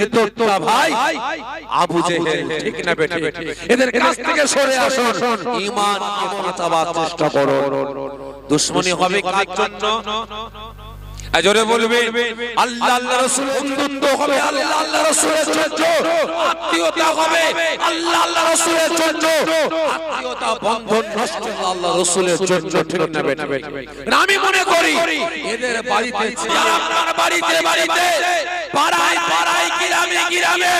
ভেতরটা ভাই আবু জেহেল, ঠিক না বেঠিক? এদের কাছ থেকে সরে আসুন, ঈমান বাঁচাবার চেষ্টা করুন। দুশমনী হবে কার জন্য? জোরে বলবে আল্লাহ আল্লাহ রাসূল, বন্ধুত্ব হবে আল্লাহ আল্লাহ রাসূলের জন্য, আত্মীয়তা হবে আল্লাহ আল্লাহ রাসূলের জন্য, আত্মীয়তা বন্ধন নষ্ট হবে আল্লাহ রাসূলের জন্য, ঠিক না বেঠিক? আমি মনে করি এদের বাড়িতে, আপনার বাড়িতে বাড়িতে, পাড়ায় পাড়ায়, গ্রামে গ্রামে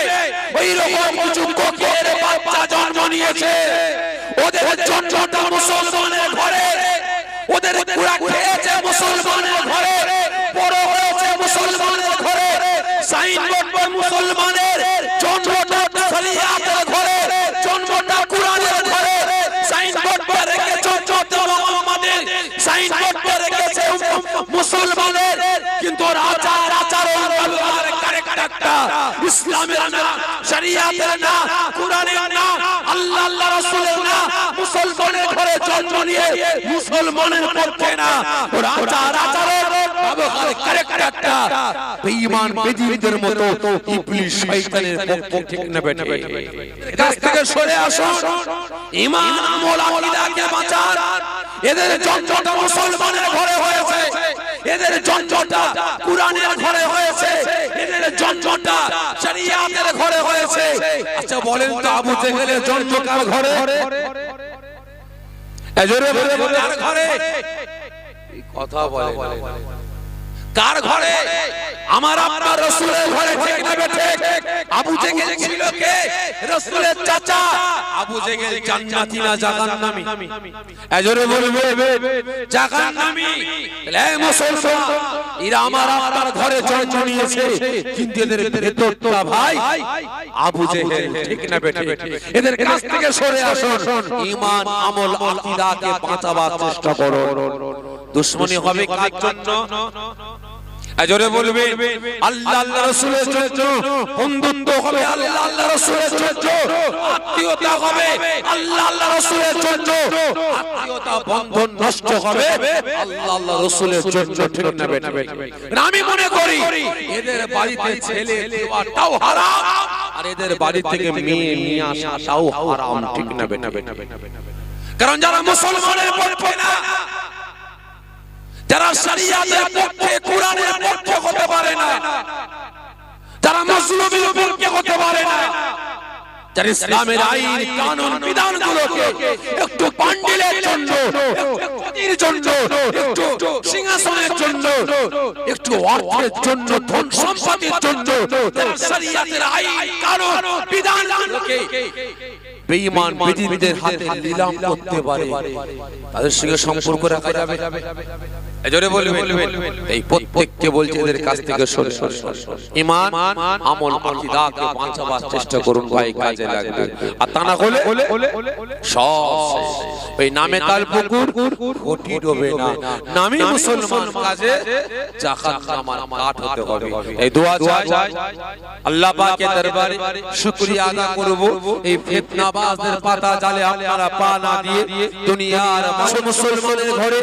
ওই রকম কিছু কোকের বাচ্চা জন্ম নিয়েছে। ওদের জন্মটা মুসলমানের ঘরে, ওদের কুড়া খেয়েছে মুসলমানের ঘরে, বড় হয়েছে মুসলমানের ঘরে, সাইনবোর্ড মুসলমানের, জন্মটা শরিয়াতের ঘরে, জন্মটা কোরআনের ঘরে, সাইনবোর্ড রেখেছে মুহাম্মাদের, সাইনবোর্ড রেখেছে মুসলমানের, কিন্তু আচার আচরণ ব্যবহার ক্যারেক্টারটা ইসলামের না, শরিয়াতের না, কোরআনের না, আল্লাহ আল্লাহ রাসূলের না, মুসলমানের ঘরে জন্ম নিয়ে মুসলমানের পক্ষে না, ওর আচার আচরণ ব্যবহার ক্যারেক্টারটা বেঈমান বেদিনদের মতো ইবলিস শয়তানের পক্ষে, ঠিক না বেঠিক? কাছ থেকে সরে আসুন, ঈমান আমল আকীদাকে বাঁচান। এদের জন্মটা মুসলমানের ঘরে হয়েছে, এদের জন্মটা কোরআনের ঘরে হয়েছে, এদের জন্মটা শরিয়াতের ঘরে হয়েছে। আচ্ছা বলেন তো আবু জেহেলের জন্ম কার ঘরে? এজরে বলে কার ঘরে? কথা বলে কার ঘরে? আমার আপনার রাসূলের ঘরে, ঠিক না বেঠিক? আবু জেহেল ছিল কে? রাসূলের চাচা। আবু জেহেল জান্নাতি না জাহান্নামী? এজরে বলবে জাহান্নামী। এই মুসলমান, এরা আমার আপনার ঘরে জন্ম নিয়েছে, কিন্তু এদের ভেতরটা ভাই আবু জেহেল, ঠিক না বেঠিক? এদের কাছ থেকে সরে আসুন, ঈমান আমল আকীদাকে বাঁচাবার চেষ্টা করুন। দুশমনী হবে কার জন্য? জোরে বলবে আল্লাহ আল্লাহ রাসূলের জন্য, বন্ধুত্ব হবে আল্লাহ আল্লাহ রাসূলের জন্য, আত্মীয়তা হবে আল্লাহ আল্লাহ রাসূলের জন্য, আত্মীয়তা বন্ধন নষ্ট হবে আল্লাহ আল্লাহ রাসূলের জন্য, ঠিক না বেঠিক? আমি মনে করি এদের বাড়িতে ছেলে দেওয়াটাও হারাম, আর এদের বাড়ি থেকে মেয়ে নিয়ে আসাটাও হারাম, ঠিক না বেঠিক? কারণ যারা মুসলমানের পক্ষে না, যারা শরিয়াতের পক্ষে, কোরআনের পক্ষে হতে পারে না, যারা মুসলিমের পক্ষে হতে পারে না, যারা ইসলামের আইন কানুন বিধানগুলোকে একটু পান্ডিলের জন্য, একটু গদির জন্য, একটু সিংহাসনের জন্য, একটু অর্থের জন্য, ধন সম্পদের জন্য, যারা শরিয়াতের আইন কানুন বিধানগুলোকে বেঈমান বেদিনদের হাতে নিলাম করতে পারে, তাদের সঙ্গে সম্পর্ক রাখা যাবে? এজরে বলবেন এই প্রত্যেককে বলছে এদের কাছ থেকে সরে ঈমান আমল আকীদাকে বাঁচাবার চেষ্টা করুন ভাই, কাজে লাগবে। আর তা না হলে সব ওই নামে তাল পুকুর ঘটি ডোবে না, নামে মুসলমান কাজে জাহান্নামের কাঠ হতে হবে। এই দোয়া চাই আল্লাহ পাকের দরবারে, শুকরিয়া আদা করব এই ফিতনাবাজদের পাতা জালে আপনারা পা না দিয়ে দুনিয়ার মুসলমানের ঘরে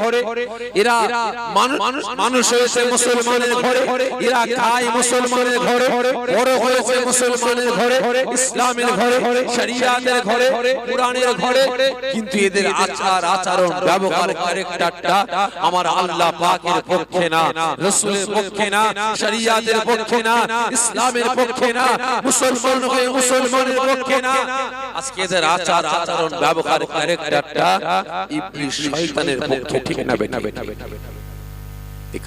এরা মানুষ হয়েছে মুসলমানের ঘরে, এরা খায় মুসলমানের ঘরে, বড় হয়েছে মুসলমানের ঘরে, ইসলামের ঘরে, শরিয়াতের ঘরে, কোরআনের ঘরে, কিন্তু এদের আচার আচরণ ব্যবহার ক্যারেক্টারটা আমার আল্লাহ পাকের পক্ষে না, রাসূলের পক্ষে না, শরিয়াতের পক্ষে না, ইসলামের পক্ষে না, মুসলমান হয়ে মুসলমানের পক্ষে না। আজকে এদের আচার আচরণ ব্যবহার ক্যারেক্টারটা ইবলিস শয়তানের পক্ষে, ঠিক না বেঠিক?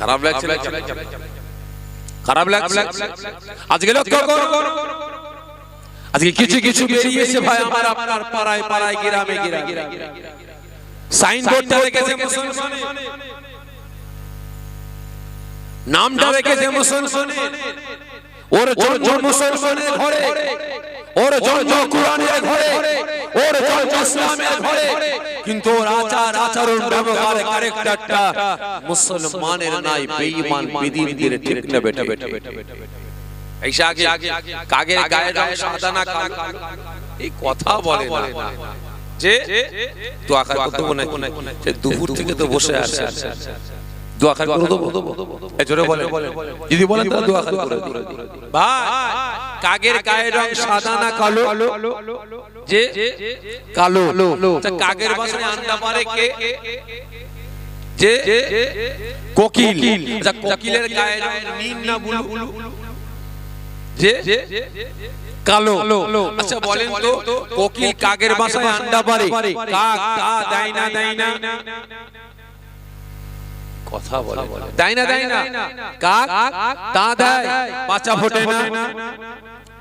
খারাপ লাগছে, খারাপ লাগছে। আজকে লক্ষ্য করুন, আজকে কিছু কিছু বেরিয়েছে ভাই আমার আপনার পাড়ায় পাড়ায়, গ্রামে গ্রামে সাইনবোর্ডটা রেখেছে মুসলমানের, নামটা রেখেছে মুসলমানের, ওর জন্ম মুসলমানের ঘরে, ওর জন্ম কোরআনের ঘরে, ওর জন্ম ইসলামের ঘরে, কিন্তু ওর আচার আচরণ ব্যবহার ক্যারেক্টারটা মুসলমানের নাই, বেঈমান বেদিনদের, ঠিক না বেঠিক? এইসা আগে কাগের গায়ে রং সাদা না কালো, এই কথা বলে না যে তো আকার কত মনে, দুপুর থেকে তো বসে আছে, দোয়া খান করে দেবো এই জোরে বলেন যদি বলেন তাহলে দোয়া খান করে দেব ভাই কাগের গায়ের রং সাদা না কালো যে কালো আচ্ছা কাগের বাসায় আন্ডা পারে কে যে কোকিল আচ্ছা কোকিলের গায়ের রং নীল না ব্লু যে কালো আচ্ছা বলেন তো কোকিল কাগের বাসায় আন্ডা পারে কাক তা দেয় না কথা বলে দেয় না কাক তা দেয় বাচ্চা ফোটে না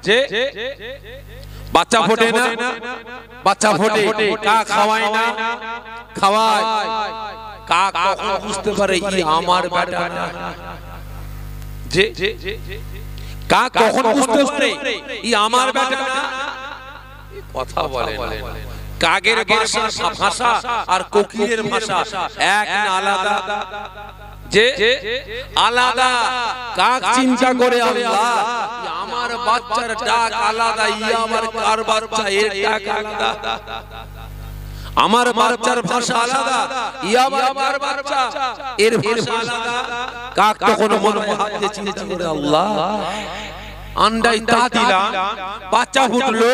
যে বাচ্চা ফোটে না বাচ্চা ফোটে কাক খাওয়ায় না খাওয়ায় কাক কখন বুঝতে পারে ই আমার বেটা না যে কাক কখন বুঝতে পারে ই আমার বেটা না কথা বলে কাগের ভাষা আর কোকিলের ভাষা এক না আলাদা যে আলাদা কাক চিন্তা করে আল্লাহ আমার বাচ্চার ডাক আলাদা ই আমার কার বাচ্চা এর ডাক আলাদা আমার বাচ্চার ভাষা আলাদা ই আমার কার বাচ্চা এর ভাষা আলাদা কাক তখন মনে মনে চিন্তা করে আল্লাহ আন্ডাই তা দিলাম বাচ্চা ফুটলো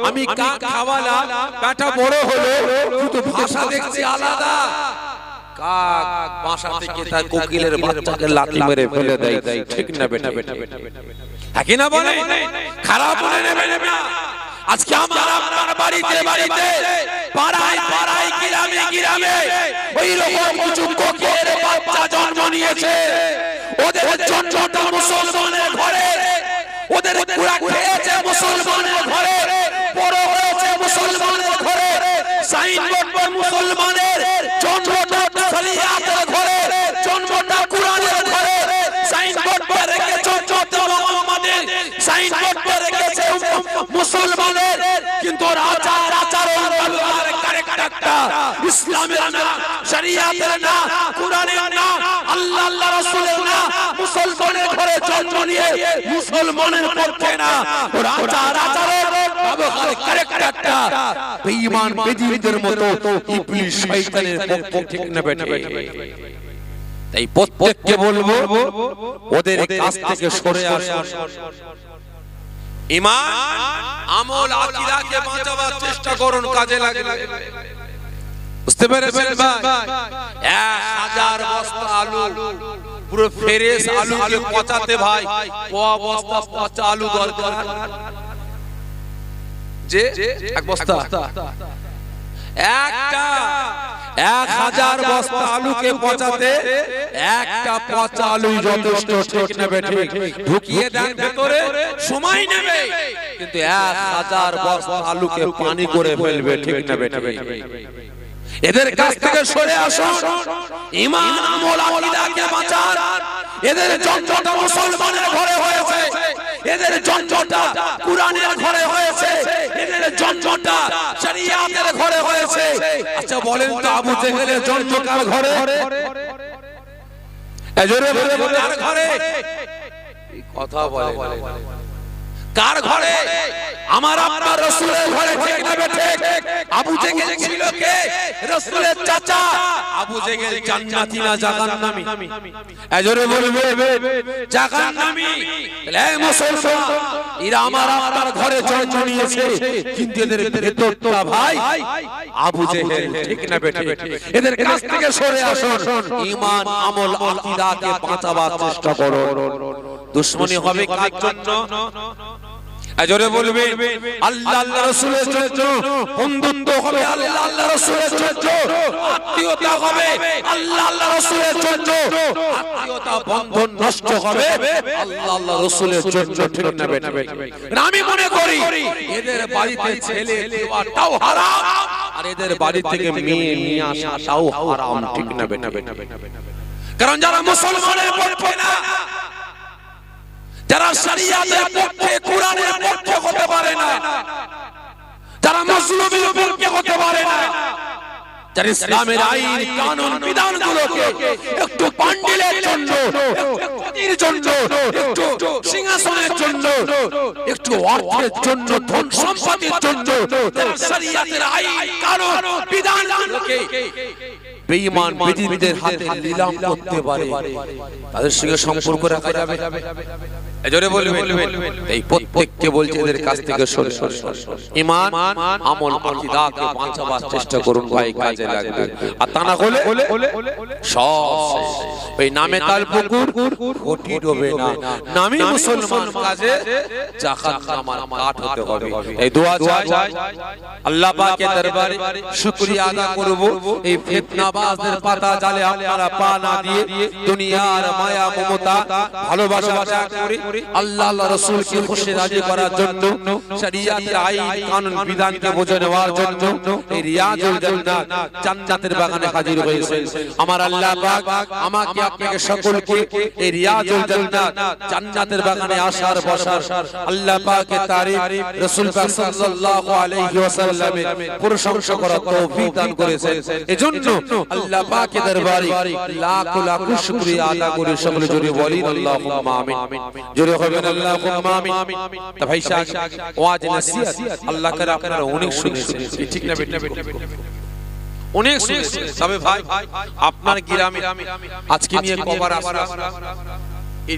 আমি কাক খাওয়ালাম বেটা বড় হলো কিন্তু ভাষা দেখছি আলাদা কাক ভাষা থেকে তার কোকিলের বাচ্চাকে লাথি মেরে ফেলে দেয় ঠিক না বেটা হ্যাঁ কি না বলে খারাপ বলে নেবে না আজকে আমার আপনার বাড়িতে পাড়ায় গ্রামে ওই রকম কিছু কোকিলের বাচ্চা জন্ম নিয়েছে ওদের জন্মটা মুসলমানের ঘরে ওদের পুরা খেয়েছে মুসলমানের ঘরে বড় হয়েছে মুসলমানের ঘরে সাইনবোর্ড মুসলমানের জন্মটা শরিয়াতের ঘরে জন্মটা কোরআনের ঘরে সাইনবোর্ড পরে রেখেছে জন্ম মুহাম্মাদের সাইনবোর্ড পরে রেখেছে মুসলমানের কিন্তু আচরণ ব্যবহার ক্যারেক্টারটা ইসলামের না শরিয়াতের না কোরআনের না আল্লাহ রাসূলের না মুসলমানের ঘরে জন্ম নিয়ে মুসলমানের পক্ষে না ওর আচরণ ব্যবহার ক্যারেক্টারটা বেঈমান বেদিনদের মতো ইবলিস শয়তানের পক্ষে ঠিক না বেটা তাই প্রত্যেককে বলবো ওদের কাছ থেকে সরে আসুন ঈমান আমল আকীদাকে বাঁচাবার চেষ্টা করুন কাজে লাগে বুঝতে পেরেছেন ভাই 1000 বস্তা আলু পুরো ফ্রেশ আলুকে পচাতে ভাই কোয়া বস্তা পচা আলু দরকার যে এক বস্তা একটা 1000 বস্তা আলুকে পচাতে একটা পচা আলু যথেষ্ট ঠিক নেবে ঠিক ঢুকিয়ে দেন ভেতরে সময় নেবে কিন্তু 1000 বস্তা আলুকে পানি করে ফেলবে ঠিক নেবে ঠিক এদের কাছ থেকে সরে আসুন ঈমান আমল আকীদাকে বাঁচান এদের জন্মটা মুসলমানের ঘরে হয়েছে এদের জন্মটা কোরআনের ঘরে হয়েছে এদের জন্মটা শরিয়াতের ঘরে হয়েছে আচ্ছা বলেন তো আবু জেহেলের জন্ম কার ঘরে এজরে বলে কার ঘরে কথা বলে কার ঘরে আমার আপনার রাসূলের ঘরে ঠিক না ঠিক আবু জেহেল ছিল কে রাসূলের চাচা আবু জেহেল জান্নাতি না জাহান্নামী এজরে বলবে জাহান্নামী এই মুসলমান এরা আমার আপনার ঘরে জন্ম নিয়েছে কিন্তু এদের ভেতরটা ভাই আবু জেহেল ঠিক না ঠিক এদের কাছ থেকে সরে আসুন ঈমান আমল আকীদাকে বাঁচাবার চেষ্টা করুন দুশমনী হবে কার জন্য আজরে বলবে আল্লাহ রাসূলের জন্য বন্ধুত্ব হবে আল্লাহ রাসূলের জন্য আত্মীয়তা হবে আল্লাহ রাসূলের জন্য আত্মীয়তা বন্ধন নষ্ট হবে আল্লাহ রাসূলের জন্য ঠিক না আমি মনে করি এদের বাড়িতে ছেলে দেওয়াটাও হারাম আর এদের বাড়ি থেকে মেয়ে নিয়ে আসাটাও হারাম ঠিক না কারণ যারা মুসলমানের পক্ষে না যারা শরিয়াতের পক্ষে কোরআনের পক্ষে হতে পারে না যারা মুসলিমের পক্ষে হতে পারে না যারা ইসলামের আইন কানুন বিধানগুলোকে একটু পান্ডিলের জন্য একটু গদির জন্য একটু সিংহাসনের জন্য একটু অর্থের জন্য ধন সম্পদের জন্য যারা শরিয়াতের আইন কানুন বিধানগুলোকে বেঈমান বেদিনদের হাতে নিলাম করতে পারে, তাদের সঙ্গে সম্পর্ক রাখা যাবে? এজরে বলবেন। এই প্রত্যেককে বলছে এদের কাছ থেকে সরে ঈমান আমল আকীদাকে বাঁচাবার চেষ্টা করুন ভাই, কাজে লাগবে। আর তা না হলে সব শেষ। ওই নামে তাল পুকুর ঘটি ডোবে না, নামী মুসলমান কাজে জাকাত আমার কাট হতে হবে। এই দোয়া চাই আল্লাহ পাকের দরবারে, শুকরিয়া আদা করব এই ফিতনাবাজদের পাতা জালে আপনারা পা না দিয়ে দুনিয়ার মায়া মমতা ভালোবাসা ত্যাগ করে আল্লাহ আল্লাহ রাসূলকে খুশি রাজি করার জন্য, শরীয়তের আইন কানুন বিধানকে বুঝে নেওয়ার জন্য এই রিয়াজুল জান্নাত জান্নাতের বাগানে হাজির হয়েছেন। আমার আল্লাহ পাক আমাকে আপনাকে সকলকে এই রিয়াজুল জান্নাত জান্নাতের বাগানে আসার বসার আল্লাহ পাকের তারিফ রাসূল পাক সাল্লাল্লাহু আলাইহি ওয়াসাল্লামের প্রশংসা করার তৌফিক দান করেছেন। এজন্য আল্লাহ পাকের দরবারে লাখ লাখ শুকরিয়া আদা করে সকলে জোরে বলি আল্লাহুম্মা আমিন। জোরে হবেন আল্লাহুম্মা আমিন। তা ভাই সাহেব ওয়াজ নসিহত আল্লাহ করে আপনারা অনেক শুনেছেন, ঠিক না বেটা? অনেক শুনেছেন। তবে ভাই আপনার গ্রামে আজকে নিয়ে কবার আসা এই